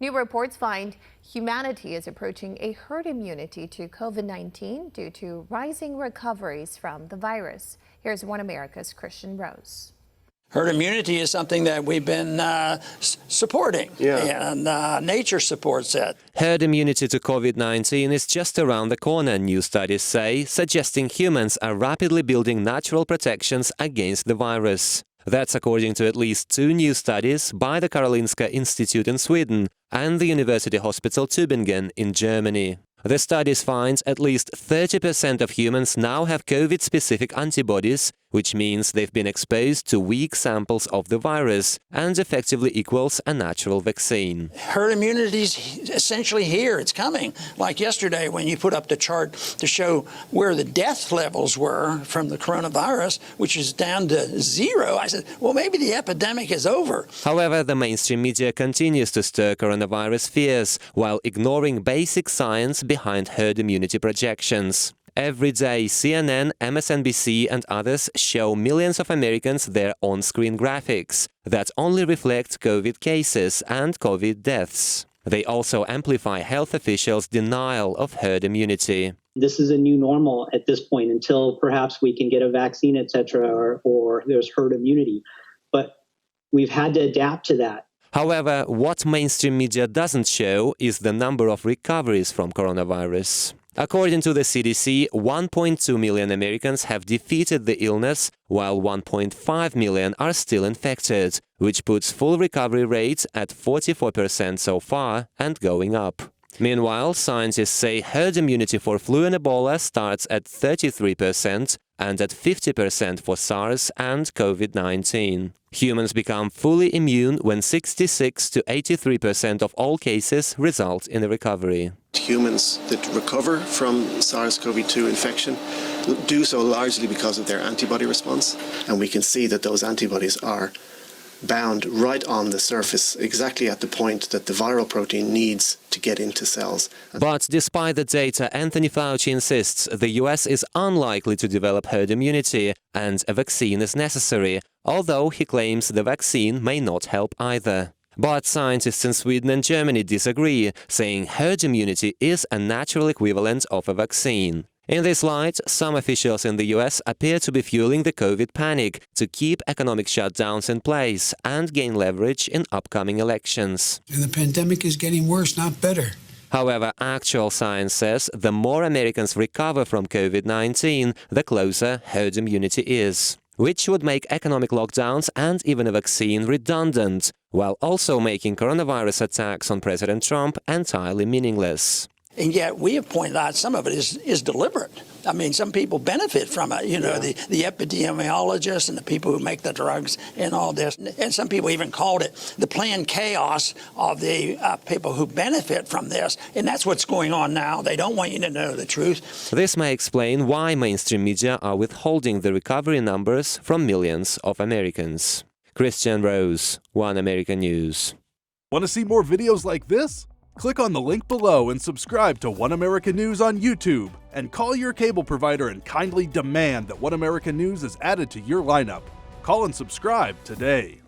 New reports find humanity is approaching a herd immunity to COVID-19 due to rising recoveries from the virus. Here's One America's Christian Rose. Herd immunity is something that we've been supporting, and nature supports it. Herd immunity to COVID-19 is just around the corner, new studies say, suggesting humans are rapidly building natural protections against the virus. That's according to at least 2 new studies by the Karolinska Institute in Sweden and the University Hospital Tübingen in Germany. The studies find at least 30% of humans now have COVID-specific antibodies, which means they've been exposed to weak samples of the virus and effectively equals a natural vaccine. Herd immunity is essentially here. It's coming. Like yesterday when you put up the chart to show where the death levels were from the coronavirus, which is down to 0, I said, well, maybe the epidemic is over. However, the mainstream media continues to stir coronavirus fears while ignoring basic science behind herd immunity projections. Every day, CNN, MSNBC and others show millions of Americans their on-screen graphics that only reflect COVID cases and COVID deaths. They also amplify health officials' denial of herd immunity. This is a new normal at this point until perhaps we can get a vaccine, etc., or there's herd immunity. But we've had to adapt to that. However, what mainstream media doesn't show is the number of recoveries from coronavirus. According to the CDC, 1.2 million Americans have defeated the illness, while 1.5 million are still infected, which puts full recovery rate at 44% so far and going up. Meanwhile, scientists say herd immunity for flu and Ebola starts at 33% and at 50% for SARS and COVID-19. Humans become fully immune when 66 to 83% of all cases result in a recovery. Humans that recover from SARS-CoV-2 infection do so largely because of their antibody response, and we can see that those antibodies are bound right on the surface, exactly at the point that the viral protein needs to get into cells. But despite the data, Anthony Fauci insists the US is unlikely to develop herd immunity and a vaccine is necessary, although he claims the vaccine may not help either. But scientists in Sweden and Germany disagree, saying herd immunity is a natural equivalent of a vaccine. In this light, some officials in the US appear to be fueling the COVID panic to keep economic shutdowns in place and gain leverage in upcoming elections. And the pandemic is getting worse, not better. However, actual science says the more Americans recover from COVID-19, the closer herd immunity is, which would make economic lockdowns and even a vaccine redundant, while also making coronavirus attacks on President Trump entirely meaningless. And yet we have pointed out some of it is deliberate. I mean, some people benefit from it, the epidemiologists and the people who make the drugs and all this. And some people even called it the planned chaos of the people who benefit from this. And that's what's going on now. They don't want you to know the truth. This may explain why mainstream media are withholding the recovery numbers from millions of Americans. Christian Rose, One American News. Want to see more videos like this? Click on the link below and subscribe to One American News on YouTube, and call your cable provider and kindly demand that One American News is added to your lineup. Call and subscribe today.